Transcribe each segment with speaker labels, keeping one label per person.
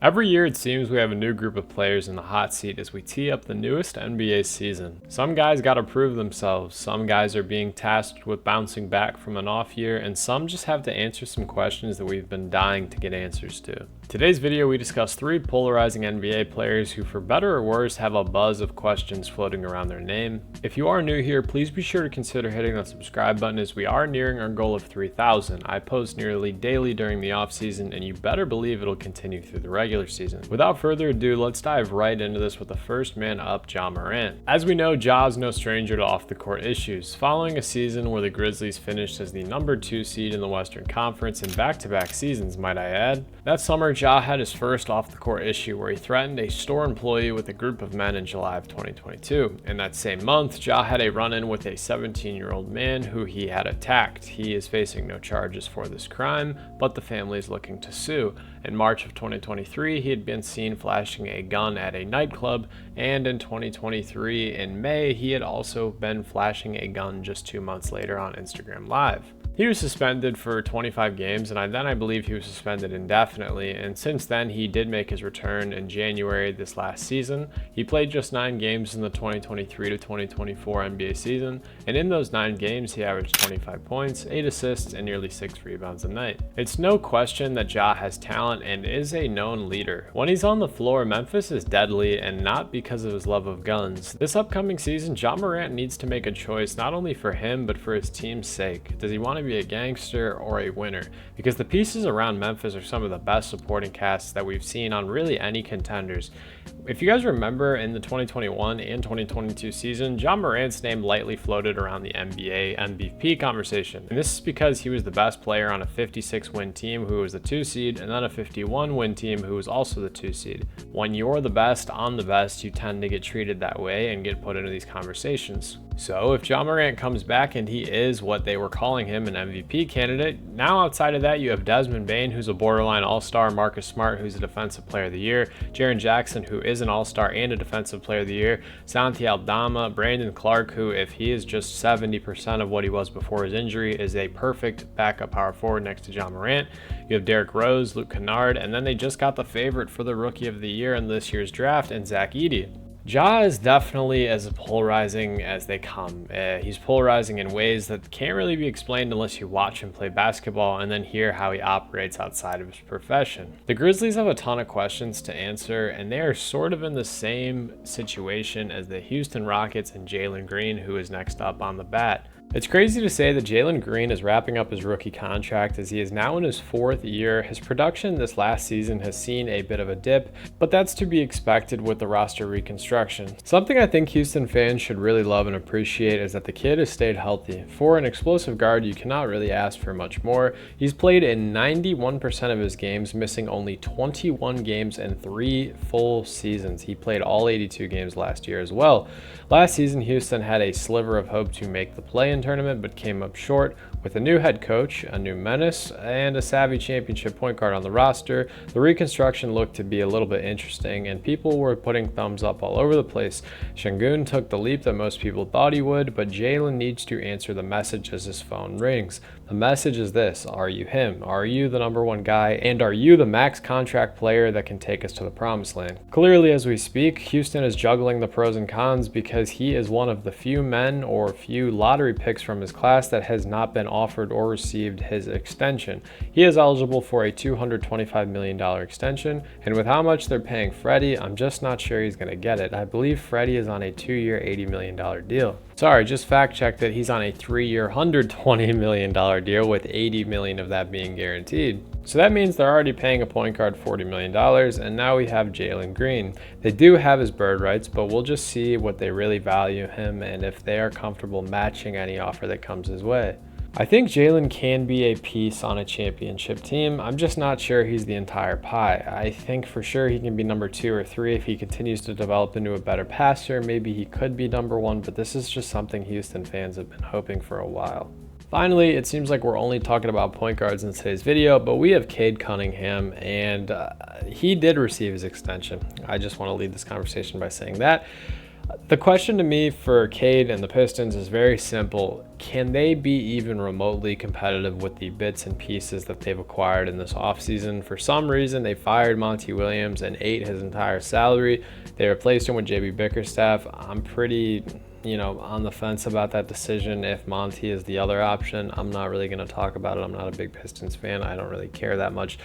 Speaker 1: Every year it seems we have a new group of players in the hot seat as we tee up the newest NBA season. Some guys gotta prove themselves, some guys are being tasked with bouncing back from an off year, and some just have to answer some questions that we've been dying to get answers to. Today's video we discuss 3 polarizing NBA players who, for better or worse, have a buzz of questions floating around their name. If you are new here, please be sure to consider hitting that subscribe button as we are nearing our goal of 3,000. I post nearly daily during the off season, and you better believe it'll continue through the regular season. Without further ado, let's dive right into this with the first man up, Ja Morant. As we know, Ja's no stranger to off-the-court issues. Following a season where the Grizzlies finished as the number 2 seed in the Western Conference in back-to-back seasons, might I add, that summer Ja had his first off-the-court issue where he threatened a store employee with a group of men in July of 2022. In that same month, Ja had a run-in with a 17-year-old man who he had attacked. He is facing no charges for this crime, but the family is looking to sue. In March of 2023, he had been seen flashing a gun at a nightclub, and in 2023, in May, he had also been flashing a gun just 2 months later on Instagram Live. He was suspended for 25 games, and I believe he was suspended indefinitely, and since then he did make his return in January this last season. He played just 9 games in the 2023 to 2024 NBA season, and in those 9 games he averaged 25 points, 8 assists, and nearly 6 rebounds a night. It's no question that Ja has talent and is a known leader. When he's on the floor, Memphis is deadly, and not because of his love of guns. This upcoming season, Ja Morant needs to make a choice not only for him but for his team's sake. Does he want to be a gangster or a winner? Because the pieces around Memphis are some of the best supporting casts that we've seen on really any contenders. If you guys remember, in the 2021 and 2022 season, Ja Morant's name lightly floated around the NBA MVP conversation. And this is because he was the best player on a 56-win team who was the 2 seed, and then a 51-win team who was also the 2 seed. When you're the best on the best, you tend to get treated that way and get put into these conversations. So if Ja Morant comes back and he is what they were calling him, an MVP candidate, now outside of that you have Desmond Bane, who's a borderline all-star, Marcus Smart, who's a defensive player of the year, Jaren Jackson, who is an all-star and a defensive player of the year, Santi Aldama, Brandon Clark, who, if he is just 70% of what he was before his injury, is a perfect backup power forward next to Ja Morant. You have Derrick Rose, Luke Kennard, and then they just got the favorite for the rookie of the year in this year's draft, and Zach Edey. Ja is definitely as polarizing as they come. He's polarizing in ways that can't really be explained unless you watch him play basketball and then hear how he operates outside of his profession. The Grizzlies have a ton of questions to answer, and they are sort of in the same situation as the Houston Rockets and Jalen Green, who is next up on the bat. It's crazy to say that Jalen Green is wrapping up his rookie contract as he is now in his 4th year. His production this last season has seen a bit of a dip, but that's to be expected with the roster reconstruction. Something I think Houston fans should really love and appreciate is that the kid has stayed healthy. For an explosive guard, you cannot really ask for much more. He's played in 91% of his games, missing only 21 games in 3 full seasons. He played all 82 games last year as well. Last season, Houston had a sliver of hope to make the play-in tournament, but came up short. With a new head coach, a new menace, and a savvy championship point guard on the roster, the reconstruction looked to be a little bit interesting, and people were putting thumbs up all over the place. Şengün took the leap that most people thought he would, but Jalen needs to answer the message as his phone rings. The message is this: are you him? Are you the number 1 guy? And are you the max contract player that can take us to the promised land? Clearly, as we speak, Houston is juggling the pros and cons because he is one of the few men or few lottery picks from his class that has not been offered or received his extension. He is eligible for a $225 million extension, and with how much they're paying Freddie, I'm just not sure he's going to get it. I believe Freddie is on a 2-year, $80 million deal. Sorry, just fact-checked that he's on a 3-year, $120 million deal, with $80 million of that being guaranteed. So that means they're already paying a point guard $40 million, and now we have Jalen Green. They do have his bird rights, but we'll just see what they really value him and if they are comfortable matching any offer that comes his way. I think Jalen can be a piece on a championship team. I'm just not sure he's the entire pie. I think for sure he can be number 2 or 3 if he continues to develop into a better passer. Maybe he could be number 1, but this is just something Houston fans have been hoping for a while. Finally, it seems like we're only talking about point guards in today's video, but we have Cade Cunningham, and he did receive his extension. I just want to lead this conversation by saying that. The question to me for Cade and the Pistons is very simple. Can they be even remotely competitive with the bits and pieces that they've acquired in this offseason? For some reason, they fired Monty Williams and ate his entire salary. They replaced him with JB Bickerstaff. I'm pretty, on the fence about that decision. If Monty is the other option, I'm not really going to talk about it. I'm not a big Pistons fan. I don't really care that much.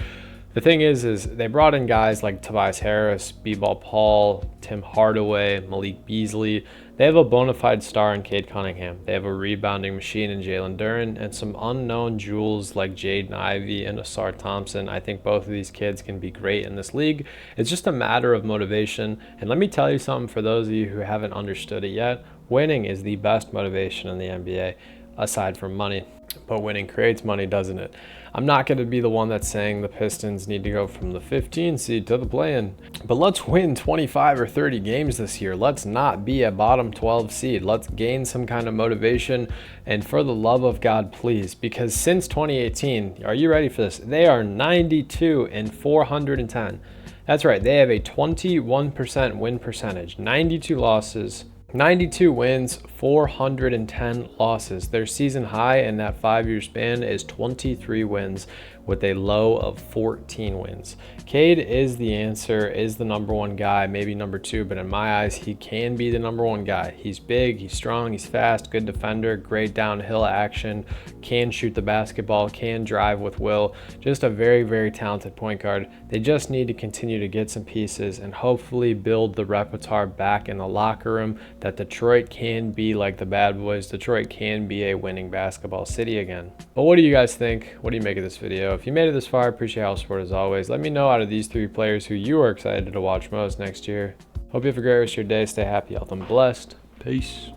Speaker 1: The thing is they brought in guys like Tobias Harris, B-Ball Paul, Tim Hardaway, Malik Beasley. They have a bona fide star in Cade Cunningham. They have a rebounding machine in Jalen Green and some unknown jewels like Jaden Ivey and Asar Thompson. I think both of these kids can be great in this league. It's just a matter of motivation. And let me tell you something for those of you who haven't understood it yet. Winning is the best motivation in the NBA, aside from money. But winning creates money, doesn't it? I'm not going to be the one that's saying the Pistons need to go from the 15 seed to the play-in. But let's win 25 or 30 games this year. Let's not be a bottom 12 seed. Let's gain some kind of motivation. And for the love of God, please, because since 2018, are you ready for this? They are 92 and 410. That's right. They have a 21% win percentage, 92 losses. 92 wins, 410 losses. Their season high in that 5-year span is 23 wins with a low of 14 wins. Cade is the answer, is the number one guy, maybe number two, but in my eyes, he can be the number one guy. He's big, he's strong, he's fast, good defender, great downhill action, can shoot the basketball, can drive with will. Just a very, very talented point guard. They just need to continue to get some pieces and hopefully build the repertoire back in the locker room that Detroit can be like the bad boys. Detroit can be a winning basketball city again. But what do you guys think? What do you make of this video? If you made it this far, I appreciate how support as always. Let me know out of these three players who you are excited to watch most next year. Hope you have a great rest of your day. Stay happy, healthy, and blessed. Peace.